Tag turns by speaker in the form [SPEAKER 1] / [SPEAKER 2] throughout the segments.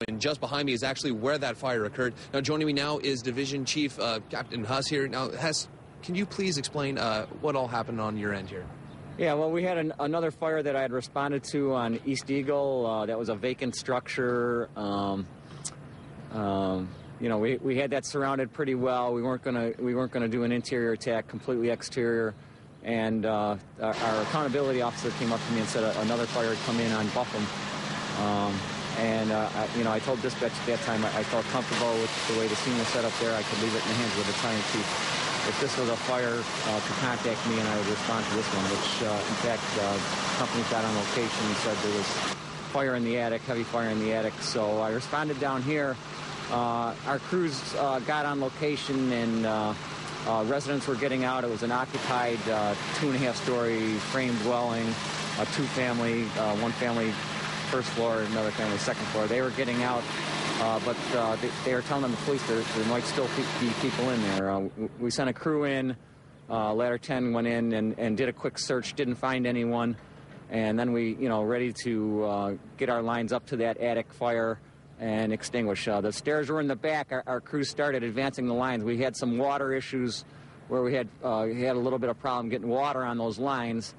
[SPEAKER 1] And just behind me is actually where that fire occurred. Now, joining me now is Division Chief Captain Huss here. Now, Huss, can you please explain what all happened on your end here?
[SPEAKER 2] Yeah, well, we had another fire that I had responded to on East Eagle. That was a vacant structure. We had that surrounded pretty well. We weren't gonna do an interior attack, completely exterior. And our accountability officer came up to me and said another fire had come in on Buffum. I told dispatch at that time I felt comfortable with the way the scene was set up there. I could leave it in the hands of the battalion chief. If this was a fire, to contact me and I would respond to this one, which, in fact, company got on location and said there was fire in the attic, heavy fire in the attic. So I responded down here. Our crews got on location and residents were getting out. It was an occupied 2.5-story frame dwelling, a two-family, one family first floor, another family second floor. They were getting out, but they were telling the police there might still be people in there. We sent a crew in. Ladder 10 went in and did a quick search, didn't find anyone. And then we, ready to get our lines up to that attic fire and extinguish. The stairs were in the back. Our crew started advancing the lines. We had some water issues where we had a little bit of problem getting water on those lines.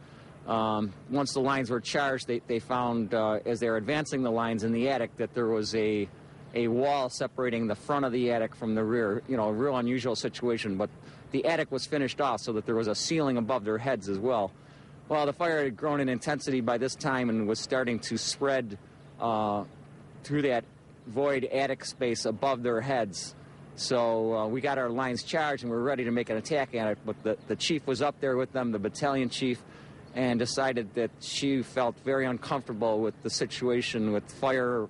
[SPEAKER 2] Once the lines were charged, they found, as they were advancing the lines in the attic, that there was a wall separating the front of the attic from the rear. A real unusual situation, but the attic was finished off so that there was a ceiling above their heads as well. Well, the fire had grown in intensity by this time and was starting to spread through that void attic space above their heads. So we got our lines charged and we were ready to make an attack at it, but the chief was up there with them, the battalion chief, and decided that she felt very uncomfortable with the situation with fire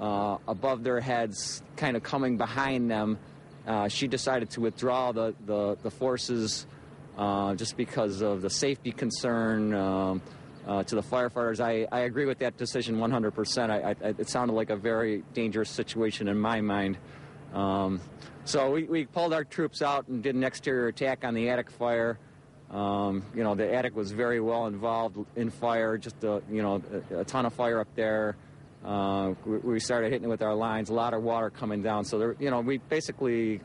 [SPEAKER 2] above their heads kind of coming behind them. She decided to withdraw the forces just because of the safety concern to the firefighters. I agree with that decision 100%. It sounded like a very dangerous situation in my mind. So we pulled our troops out and did an exterior attack on the attic fire. The attic was very well involved in fire, just a ton of fire up there. We started hitting it with our lines, a lot of water coming down. So there, we basically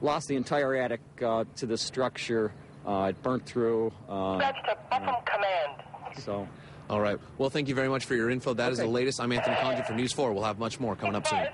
[SPEAKER 2] lost the entire attic to the structure. It burnt through.
[SPEAKER 3] That's the Buffum command.
[SPEAKER 1] So, all right. Well, thank you very much for your info. That is the latest. I'm Anthony Condon for News 4. We'll have much more coming up soon.